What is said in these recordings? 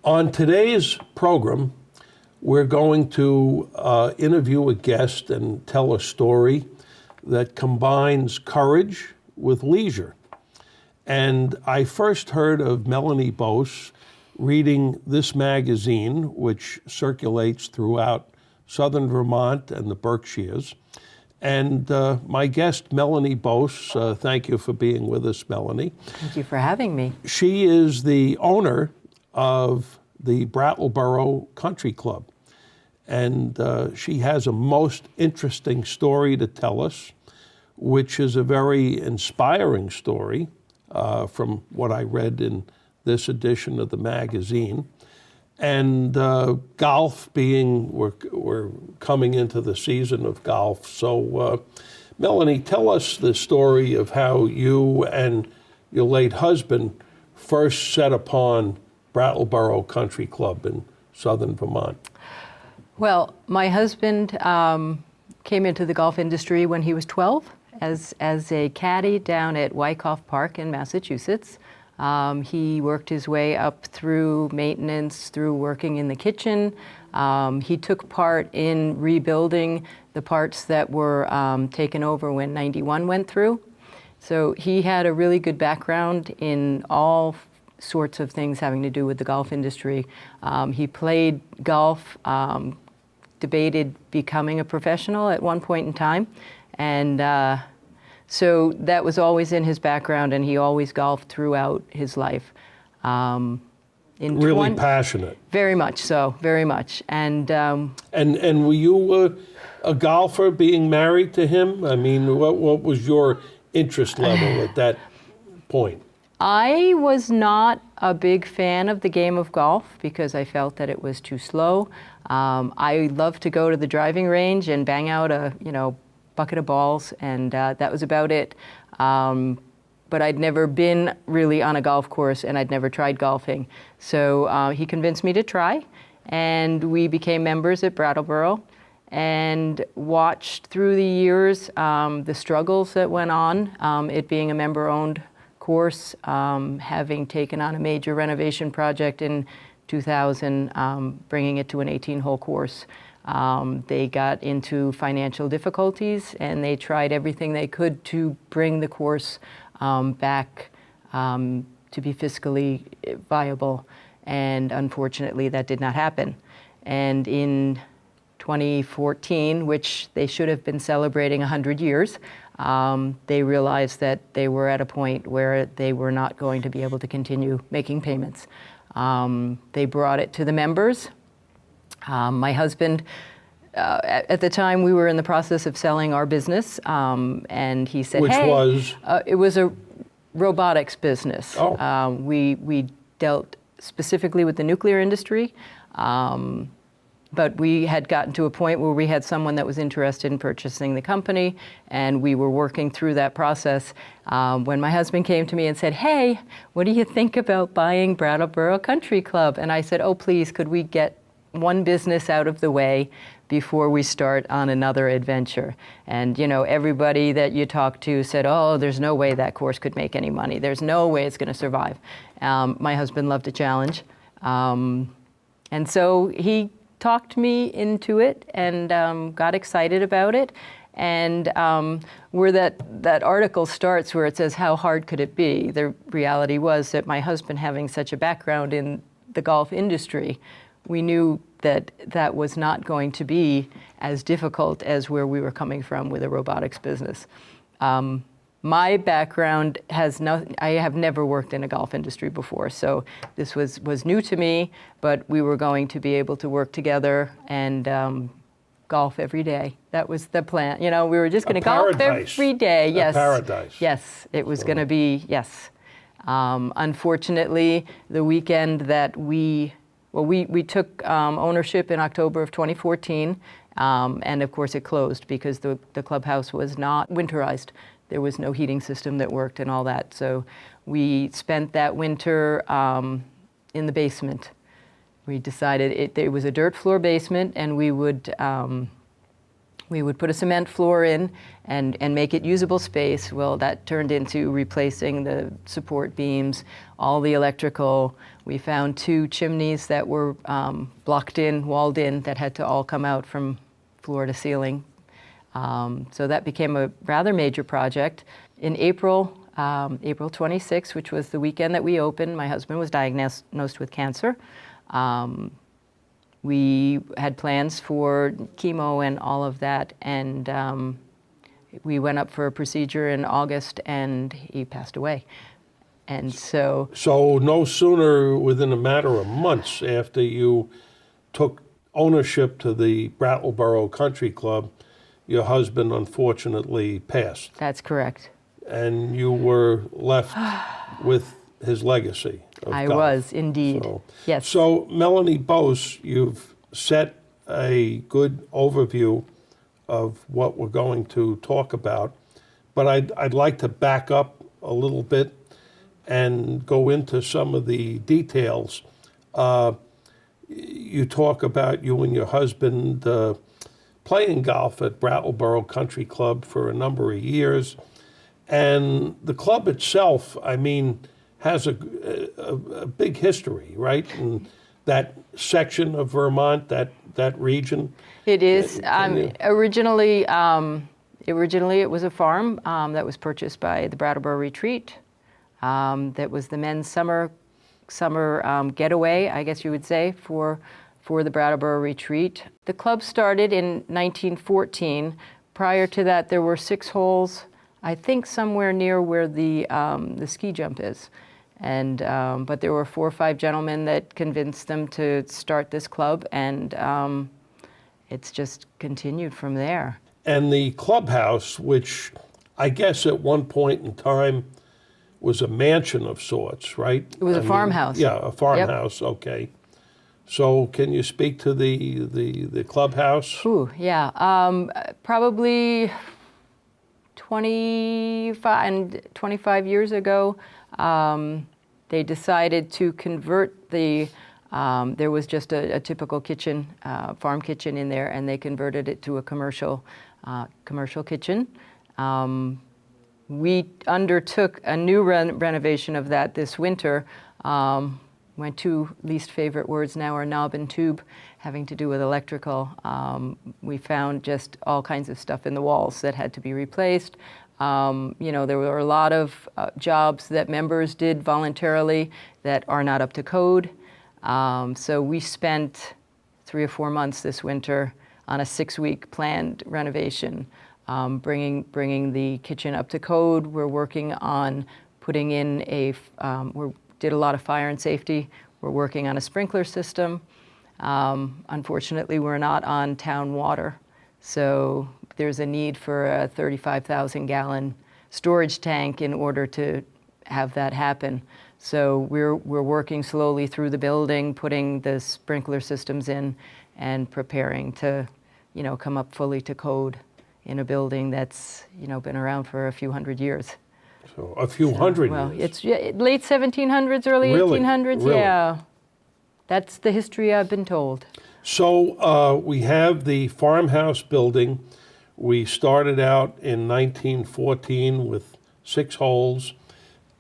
On today's program, we're going to interview a guest and tell a story that combines courage with leisure. And I first heard of Melanie Boese reading this magazine, which circulates throughout southern Vermont and the Berkshires. And my guest, Melanie Boese, thank you for being with us, Melanie. Thank you for having me. She is the owner of the Brattleboro Country Club. And she has a most interesting story to tell us, which is a very inspiring story from what I read in this edition of the magazine. And golf being, we're coming into the season of golf. So Melanie, tell us the story of how you and your late husband first set upon Brattleboro Country Club in southern Vermont. Well, my husband came into the golf industry when he was 12 as a caddy down at Wyckoff Park in Massachusetts. He worked his way up through maintenance, through working in the kitchen. He took part in rebuilding the parts that were taken over when 91 went through. So he had a really good background in all sorts of things having to do with the golf industry. He played golf, debated becoming a professional at one point in time. And so that was always in his background, and he always golfed throughout his life. Really passionate. Very much so, very much. And were you a golfer being married to him? I mean, what was your interest level at that point? I was not a big fan of the game of golf because I felt that it was too slow. I loved to go to the driving range and bang out a bucket of balls, and that was about it. But I'd never been really on a golf course, and I'd never tried golfing. So he convinced me to try, and we became members at Brattleboro and watched through the years the struggles that went on, it being a member-owned course, having taken on a major renovation project in 2000, bringing it to an 18-hole course. They got into financial difficulties, and they tried everything they could to bring the course back to be fiscally viable. And unfortunately, that did not happen. And in 2014, which they should have been celebrating 100 years, they realized that they were at a point where they were not going to be able to continue making payments. They brought it to the members. My husband, at the time, we were in the process of selling our business, and he said, Which hey, was? It was a robotics business. Oh. We dealt specifically with the nuclear industry, but we had gotten to a point where we had someone that was interested in purchasing the company, and we were working through that process when my husband came to me and said, hey, what do you think about buying Brattleboro Country Club? And I said, oh, please, could we get one business out of the way before we start on another adventure? And everybody that you talk to said, oh, there's no way that course could make any money. There's no way it's going to survive. My husband loved a challenge. And so he talked me into it and got excited about it. And where that article starts, where it says, how hard could it be? The reality was that my husband, having such a background in the golf industry, we knew that that was not going to be as difficult as where we were coming from with a robotics business. My background I have never worked in a golf industry before, so this was new to me, but we were going to be able to work together and golf every day. That was the plan. We were just going to golf every day. Yes. A paradise. Yes, it was going to be, yes. Unfortunately, the weekend that we took ownership in October of 2014, and of course it closed because the clubhouse was not winterized. There was no heating system that worked and all that. So we spent that winter in the basement. We decided it was a dirt floor basement, and we would put a cement floor in and make it usable space. Well, that turned into replacing the support beams, all the electrical. We found 2 chimneys that were blocked in, walled in, that had to all come out from floor to ceiling. So that became a rather major project. In April, April 26th, which was the weekend that we opened, my husband was diagnosed with cancer. We had plans for chemo and all of that, and we went up for a procedure in August, and he passed away. And so no sooner within a matter of months after you took ownership to the Brattleboro Country Club, your husband unfortunately passed. that's correct. And you were left with his legacy of I golf. was indeed. Yes. So, Melanie Boese, you've set a good overview of what we're going to talk about, but I'd like to back up a little bit and go into some of the details. You talk about you and your husband playing golf at Brattleboro Country Club for a number of years. And the club itself, I mean, has a big history, right? In that section of Vermont, that region. It is. Can Originally, it was a farm that was purchased by the Brattleboro Retreat. That was the men's summer getaway, I guess you would say, for the Brattleboro Retreat. The club started in 1914. Prior to that, there were 6 holes, I think somewhere near where the ski jump is. And but there were 4 or 5 gentlemen that convinced them to start this club, and it's just continued from there. And the clubhouse, which I guess at one point in time was a mansion of sorts, right? It was a farmhouse. Yeah, a farmhouse, yep. Okay. So can you speak to the clubhouse? Ooh, yeah. Probably 25 years ago, they decided to convert the, there was just a typical kitchen, farm kitchen in there, and they converted it to a commercial kitchen. We undertook a new renovation of that this winter. My 2 least favorite words now are knob and tube, having to do with electrical. We found just all kinds of stuff in the walls that had to be replaced. There were a lot of jobs that members did voluntarily that are not up to code. So we spent 3 or 4 months this winter on a 6-week planned renovation, bringing the kitchen up to code. We're working on putting in we did a lot of fire and safety. We're working on a sprinkler system. Unfortunately, we're not on town water, so there's a need for a 35,000-gallon storage tank in order to have that happen. So we're working slowly through the building, putting the sprinkler systems in, and preparing to, come up fully to code in a building that's, been around for a few hundred years. So a few hundred well, years. It's late 1700s, early Really? 1800s. Really? Yeah, that's the history I've been told. So we have the farmhouse building. We started out in 1914 with 6 holes,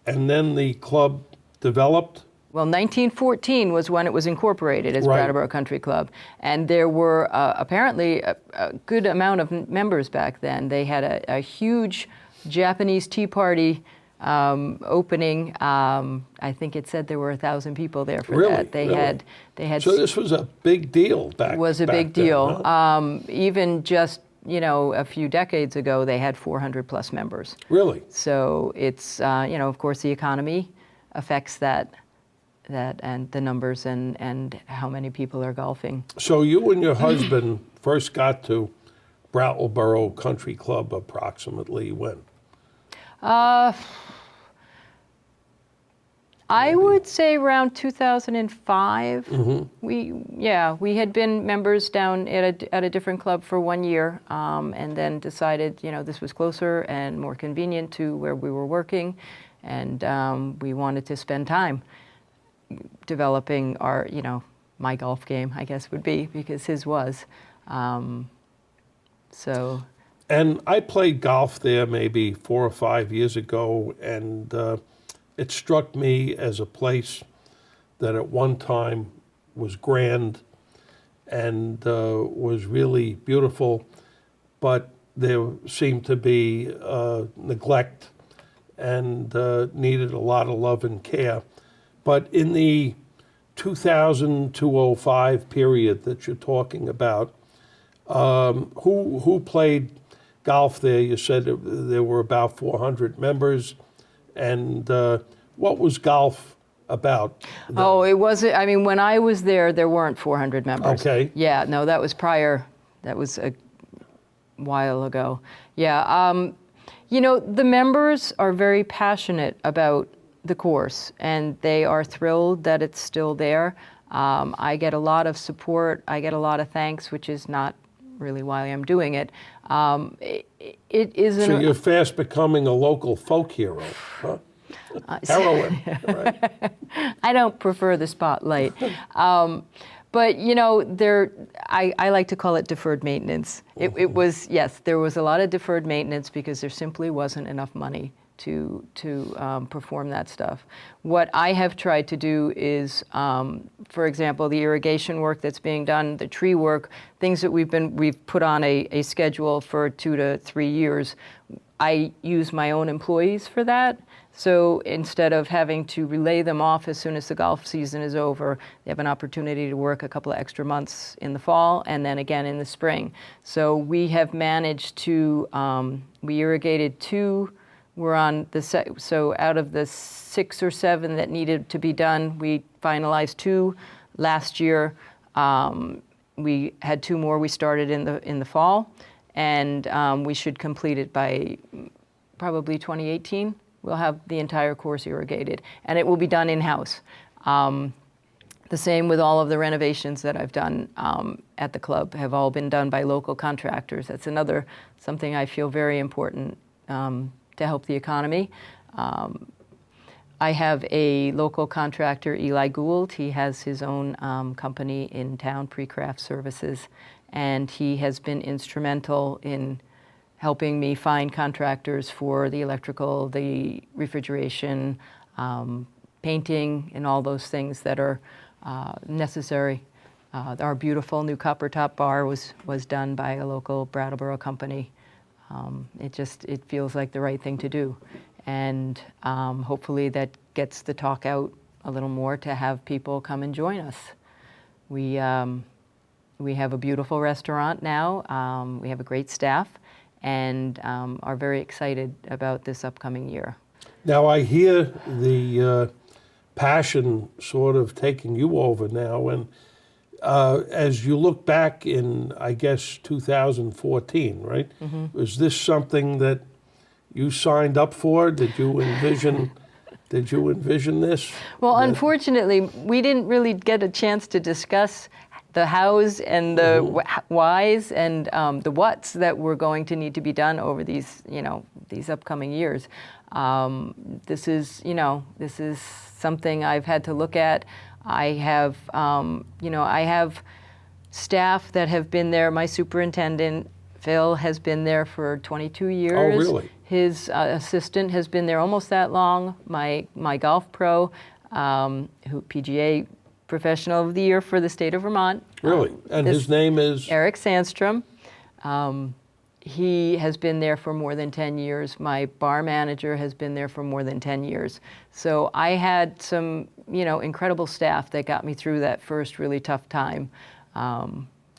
and then the club developed. Well, 1914 was when it was incorporated as Right. Brattleboro Country Club, and there were apparently a good amount of members back then. They had a huge Japanese Tea Party opening. I think it said there were 1,000 people there for Really? that. They Really? had. So this was a big deal back. It was a back big then, deal. huh? Even just a few decades ago, they had 400 plus members. Really? So it's of course the economy affects that and the numbers and how many people are golfing. So you and your husband first got to Brattleboro Country Club approximately when? I would say around 2005. Mm-hmm. We had been members down at a different club for 1 year, and then decided this was closer and more convenient to where we were working, and we wanted to spend time developing our my golf game, I guess would be, because his was. So. And I played golf there maybe 4 or 5 years ago, and it struck me as a place that at one time was grand and was really beautiful, but there seemed to be neglect and needed a lot of love and care. But in the 2000 to 05 period that you're talking about, who played golf there? You said there were about 400 members. And what was golf about then? Oh, it wasn't, I mean, when I was there, there weren't 400 members. Okay. Yeah, no, that was prior, that was a while ago. Yeah, you know, the members are very passionate about the course, and they are thrilled that it's still there. I get a lot of support, I get a lot of thanks, which is not really why I'm doing it. It is So you're fast becoming a local folk hero, huh? Heroine, right? I don't prefer the spotlight. But, you know, I like to call it deferred maintenance. It was, yes, there was a lot of deferred maintenance because there simply wasn't enough money to perform that stuff. What I have tried to do is, for example, the irrigation work that's being done, the tree work, things that we've put on a schedule for 2 to 3 years. I use my own employees for that. So instead of having to relay them off as soon as the golf season is over, they have an opportunity to work a couple of extra months in the fall and then again in the spring. So we have managed to, we irrigated 2. We're on the, so out of the 6 or 7 that needed to be done, we finalized 2 last year. We had 2 more we started in the fall, and we should complete it by probably 2018. We'll have the entire course irrigated, and it will be done in-house. The same with all of the renovations that I've done at the club have all been done by local contractors. That's another something I feel very important to help the economy. I have a local contractor, Eli Gould. He has his own company in town, Pre-Craft Services, and he has been instrumental in helping me find contractors for the electrical, the refrigeration, painting, and all those things that are necessary. Our beautiful new copper top bar was done by a local Brattleboro company. It feels like the right thing to do. And hopefully that gets the talk out a little more to have people come and join us. We have a beautiful restaurant now. We have a great staff and are very excited about this upcoming year. Now I hear the passion sort of taking you over now, and as you look back in, I guess, 2014, right? Mm-hmm. Was this something that you signed up for? Did you envision this? Well, unfortunately, we didn't really get a chance to discuss the hows and the whys and the whats that were going to need to be done over these upcoming years. This is something I've had to look at. I have, I have staff that have been there. My superintendent, Phil, has been there for 22 years. Oh, really? His assistant has been there almost that long. My golf pro, who PGA Professional of the Year for the state of Vermont. Really? And his name is? Eric Sandstrom. He has been there for more than 10 years. My bar manager has been there for more than 10 years. So I had some, incredible staff that got me through that first really tough time.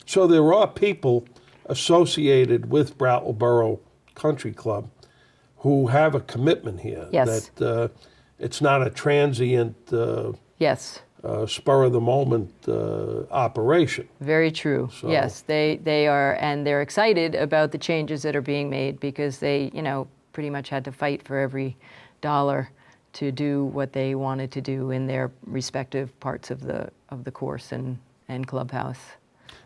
So there are people associated with Brattleboro Country Club who have a commitment here. Yes. That it's not a transient, yes. Spur of the moment operation. Very true. So. Yes, they are, and they're excited about the changes that are being made because they, pretty much had to fight for every dollar to do what they wanted to do in their respective parts of the course and clubhouse.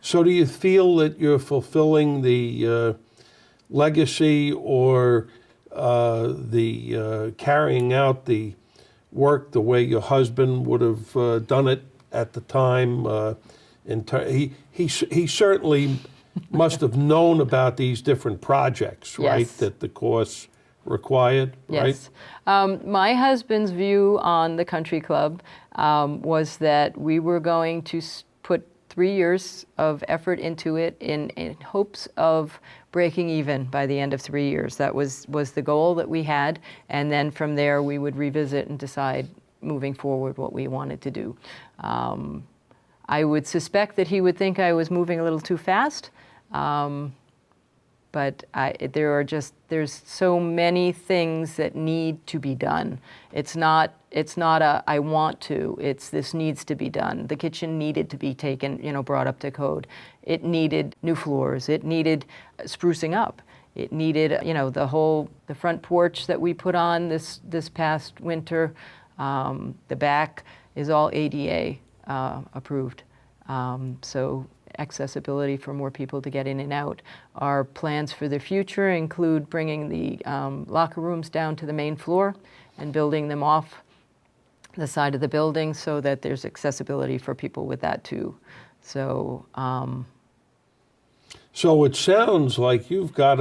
So do you feel that you're fulfilling the legacy or the carrying out the work the way your husband would have done it at the time? He certainly must have known about these different projects, right? Yes. That the course required, right? Yes. My husband's view on the country club was that we were going to put 3 years of effort into it in hopes of breaking even by the end of 3 years. That was the goal that we had, and then from there we would revisit and decide moving forward what we wanted to do. I would suspect that he would think I was moving a little too fast. But there's so many things that need to be done. It's not a I want to, it's this needs to be done. The kitchen needed to be brought up to code. It needed new floors. It needed sprucing up. It needed, the front porch that we put on this past winter. The back is all ADA approved. So accessibility for more people to get in and out. Our plans for the future include bringing the locker rooms down to the main floor and building them off the side of the building so that there's accessibility for people with that too. So, So it sounds like you've got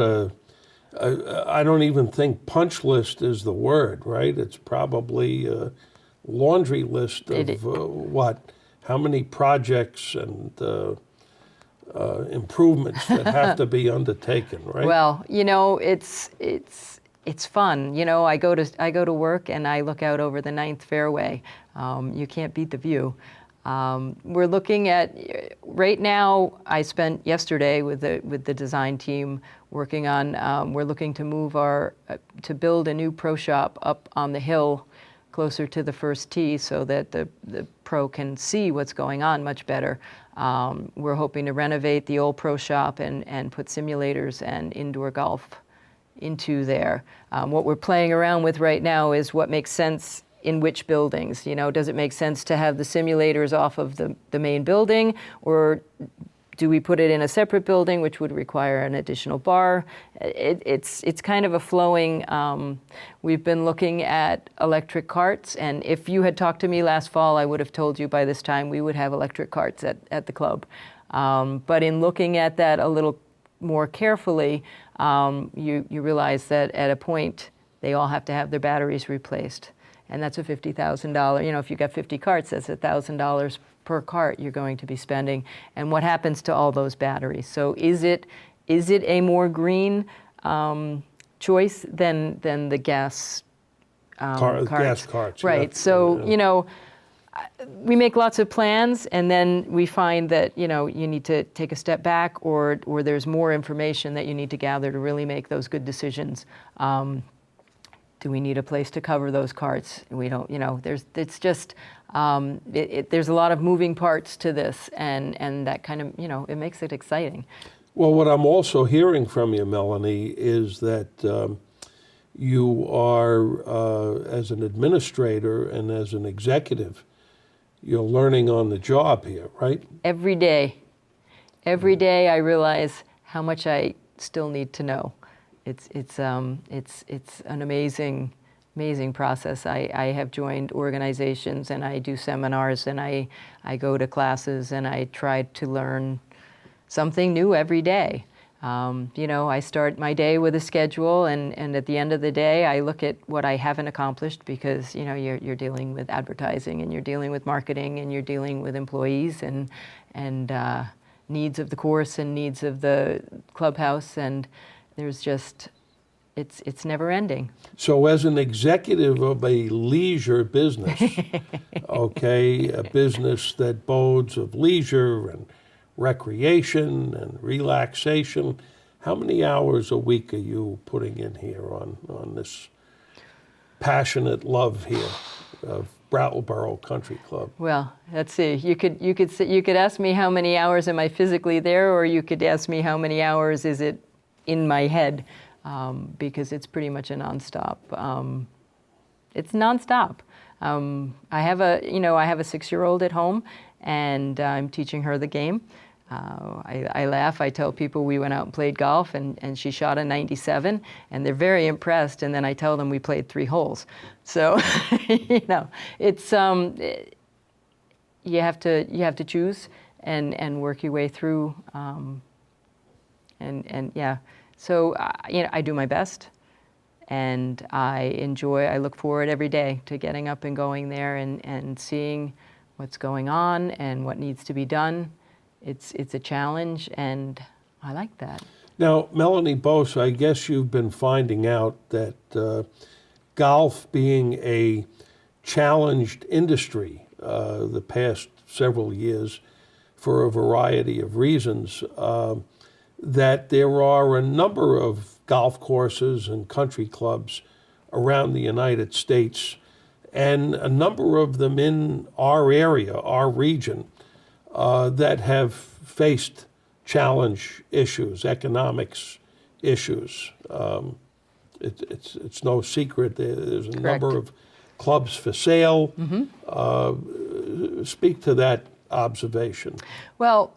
I don't even think punch list is the word, right? It's probably a laundry list of how many projects and improvements that have to be undertaken, right? Well, it's fun. I go to work and I look out over the Ninth Fairway. You can't beat the view. We're looking at right now. I spent yesterday with the design team working on. We're looking to move to build a new pro shop up on the hill, closer to the first tee, so that the pro can see what's going on much better. We're hoping to renovate the old pro shop and put simulators and indoor golf into there. What we're playing around with right now is what makes sense in which buildings. Does it make sense to have the simulators off of the main building, or do we put it in a separate building, which would require an additional bar? It's kind of a flowing. We've been looking at electric carts, and if you had talked to me last fall, I would have told you by this time we would have electric carts at the club. But in looking at that a little more carefully, you realize that at a point they all have to have their batteries replaced, and that's a $50,000. If you got 50 carts, that's $1,000 per cart you're going to be spending. And what happens to all those batteries? So is it a more green choice than the gas carts? Gas carts, right? yeah. So we make lots of plans, and then we find that you need to take a step back, or there's more information that you need to gather to really make those good decisions. Do we need a place to cover those carts? We don't. It's just there's a lot of moving parts to this, and that kind of it makes it exciting. Well, what I'm also hearing from you, Melanie, is that you are, as an administrator and as an executive, you're learning on the job here, right? Every day I realize how much I still need to know. It's an amazing process. I have joined organizations, and I do seminars, and I go to classes, and I try to learn something new every day. I start my day with a schedule, and at the end of the day, I look at what I haven't accomplished, because you're dealing with advertising, and you're dealing with marketing, and you're dealing with employees, and needs of the course and needs of the clubhouse, and there's just it's never ending. So as an executive of a leisure business, okay, a business that bodes of leisure and recreation and relaxation, how many hours a week are you putting in here on this passionate love here of Brattleboro Country Club? Well, let's see. You could ask me how many hours am I physically there, or you could ask me how many hours is it in my head, because it's pretty much a nonstop. It's nonstop. I have a 6-year-old at home, and I'm teaching her the game. I laugh. I tell people we went out and played golf, and she shot a 97, and they're very impressed. And then I tell them we played 3 holes. So, it's you have to choose and work your way through. And yeah, so I do my best, And I look forward every day to getting up and going there and seeing what's going on and what needs to be done. It's a challenge, and I like that. Now, Melanie Boese, I guess you've been finding out that golf being a challenged industry the past several years for a variety of reasons, that there are a number of golf courses and country clubs around the United States, and a number of them in our area, our region, that have faced challenge issues, economics issues. It's no secret there's a Correct. number of clubs for sale. Speak to that observation. Well,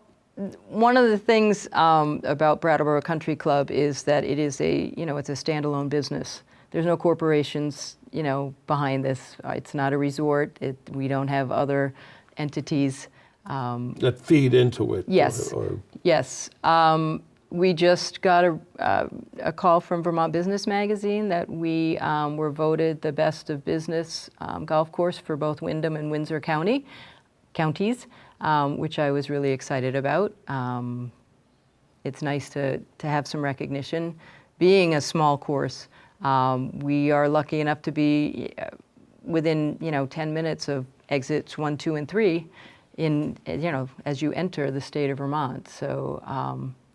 one of the things about Brattleboro Country Club is that it is it's a standalone business. There's no corporations, behind this. It's not a resort. We don't have other entities that feed into it. Yes. Yes. We just got a call from Vermont Business Magazine that we were voted the best of business golf course for both Windham and Windsor counties, which I was really excited about. It's nice to have some recognition. Being a small course, we are lucky enough to be within 10 minutes of exits 1, 2, and 3 as you enter the state of Vermont. So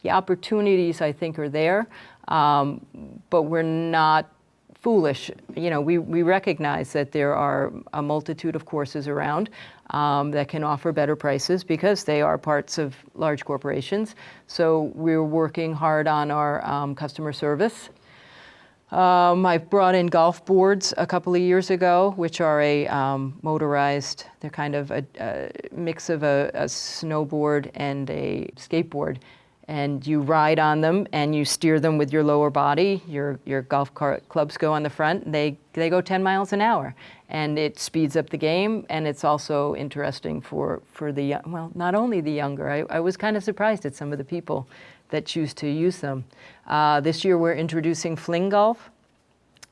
the opportunities, I think, are there, but we're not foolish. We recognize that there are a multitude of courses around that can offer better prices because they are parts of large corporations. So we're working hard on our customer service. I brought in golf boards a couple of years ago, which are a motorized, they're kind of a mix of a snowboard and a skateboard. And you ride on them and you steer them with your lower body. Your golf clubs go on the front, and they go 10 miles an hour. And it speeds up the game, and it's also interesting for not only the younger. I was kind of surprised at some of the people that choose to use them. This year we're introducing fling golf,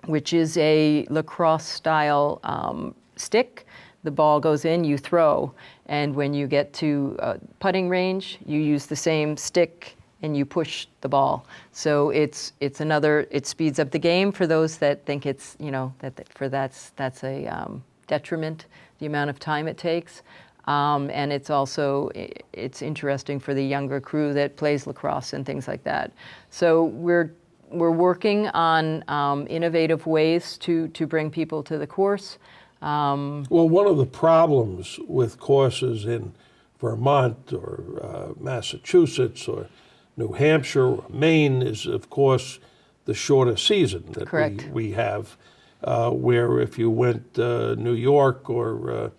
which is a lacrosse-style stick. The ball goes in, you throw, and when you get to a putting range, you use the same stick and you push the ball. So it speeds up the game for those that think it's, that's a detriment, the amount of time it takes. And it's interesting for the younger crew that plays lacrosse and things like that. So we're working on innovative ways to bring people to the course. Well, one of the problems with courses in Vermont or Massachusetts or New Hampshire or Maine is, of course, the shorter season that Correct. we have, where if you went New York or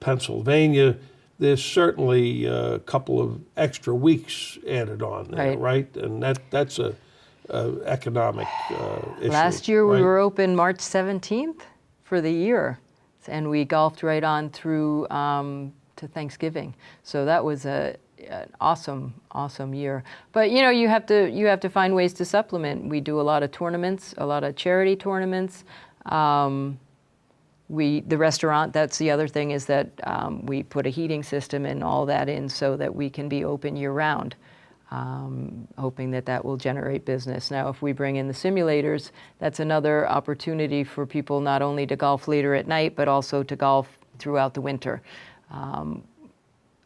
Pennsylvania, there's certainly a couple of extra weeks added on there, right? And that's a economic issue. Last year right? we were open March 17th for the year, and we golfed right on through to Thanksgiving. So that was an awesome year. But you have to find ways to supplement. We do a lot of tournaments, a lot of charity tournaments. The restaurant, that's the other thing, is that we put a heating system and all that in so that we can be open year-round, hoping that will generate business. Now, if we bring in the simulators, that's another opportunity for people not only to golf later at night, but also to golf throughout the winter.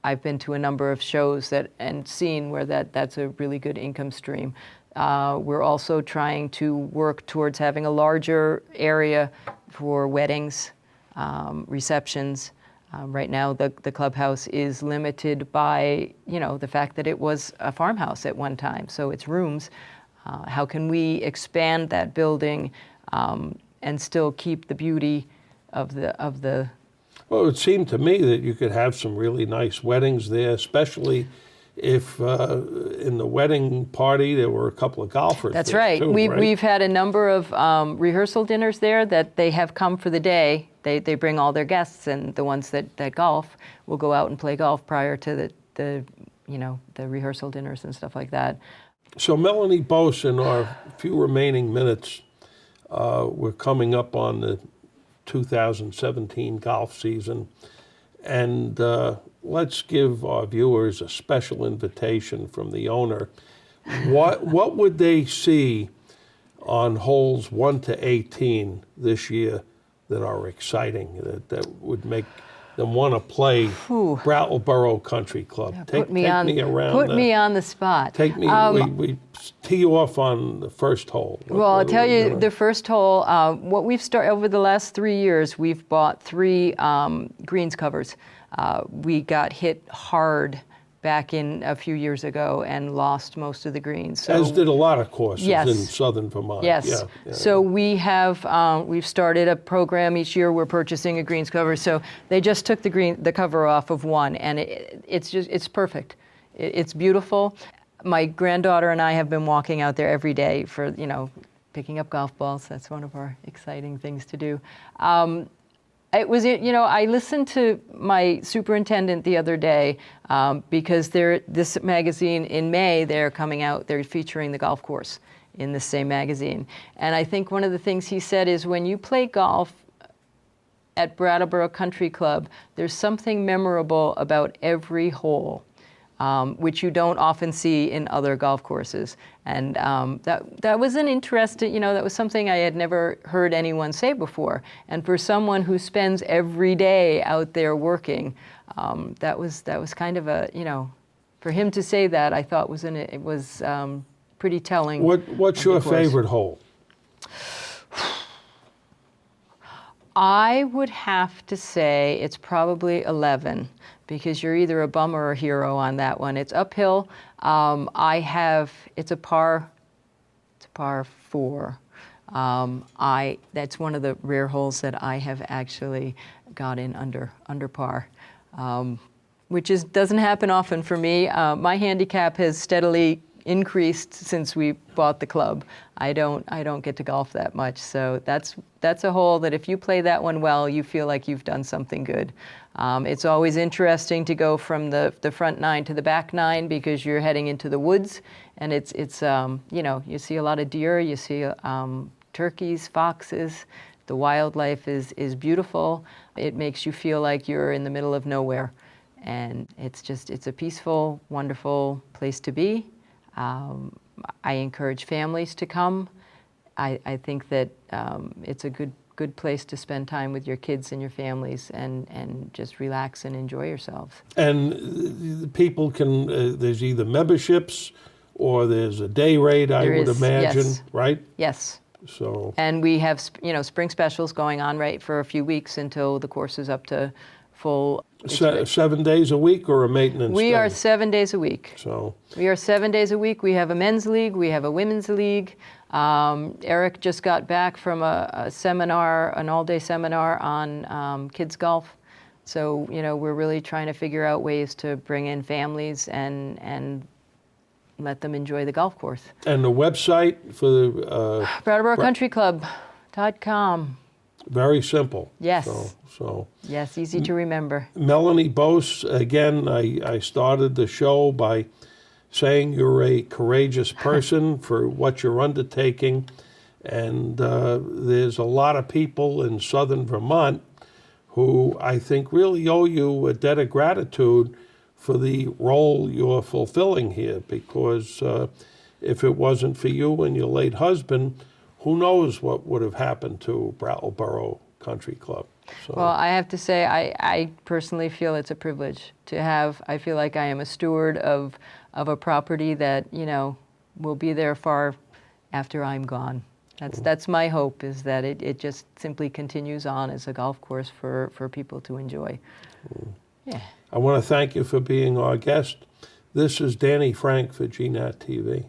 I've been to a number of shows and seen where that's a really good income stream. We're also trying to work towards having a larger area for weddings, receptions. Right now, the clubhouse is limited by, the fact that it was a farmhouse at one time, so it's rooms. How can we expand that building and still keep the beauty of the? Well, it would seem to me that you could have some really nice weddings there, especially if in the wedding party there were a couple of golfers. That's there right. too, We've had a number of rehearsal dinners there that they have come for the day. They bring all their guests, and the ones that golf will go out and play golf prior to the rehearsal dinners and stuff like that. So Melanie Boese, in our few remaining minutes, We're coming up on the 2017 golf season, and let's give our viewers a special invitation from the owner. What would they see on holes 1 to 18 this year that are exciting, that would make them want to play Brattleboro Country Club? Put me on the spot. We tee you off on the first hole. I'll tell you, the first hole, what we've started over the last 3 years, we've bought 3 greens covers. We got hit hard back in a few years ago and lost most of the greens. So, as did a lot of courses yes, in southern Vermont. Yes. So we've started a program each year. We're purchasing a greens cover. So they just took the cover off of one, and it's perfect. It's beautiful. My granddaughter and I have been walking out there every day for picking up golf balls. That's one of our exciting things to do. It was, I listened to my superintendent the other day because this magazine in May, they're featuring the golf course in the same magazine. And I think one of the things he said is when you play golf at Brattleboro Country Club, there's something memorable about every hole, which you don't often see in other golf courses. And that was an interesting, that was something I had never heard anyone say before. And for someone who spends every day out there working, that was kind of a, for him to say that, I thought it was pretty telling. What's your favorite hole? I would have to say it's probably 11, because you're either a bum or a hero on that one. It's uphill. It's a par 4. That's one of the rare holes that I have actually got in under par, which doesn't happen often for me. My handicap has steadily increased since we bought the club. I don't get to golf that much, so that's a hole that if you play that one well, you feel like you've done something good. It's always interesting to go from the front 9 to the back 9 because you're heading into the woods, and it's you see a lot of deer, you see turkeys, foxes. The wildlife is beautiful. It makes you feel like you're in the middle of nowhere, and it's a peaceful, wonderful place to be. I encourage families to come. I think that it's a good place to spend time with your kids and your families and just relax and enjoy yourselves. And the people can, there's either memberships or there's a day rate, I would imagine, yes. Right? Yes. So. And we have, spring specials going on right for a few weeks until the course is up to full. 7 days a week or a maintenance We day? are 7 days a week. So. We are 7 days a week. We have a men's league. We have a women's league. Eric just got back from a seminar, an all-day seminar on kids golf. So, we're really trying to figure out ways to bring in families and let them enjoy the golf course. And the website for the... BrattleboroCountryClub.com. Very simple. Yes. So. Yes, easy to remember. Melanie Boese, again, I started the show by saying you're a courageous person for what you're undertaking. And there's a lot of people in southern Vermont who I think really owe you a debt of gratitude for the role you're fulfilling here, because if it wasn't for you and your late husband, who knows what would have happened to Brattleboro Country Club. So. Well, I have to say, I personally feel it's a privilege to have. I feel like I am a steward of a property that, will be there far after I'm gone. That's my hope, is that it just simply continues on as a golf course for people to enjoy. Yeah. I want to thank you for being our guest. This is Danny Frank for GNAT TV.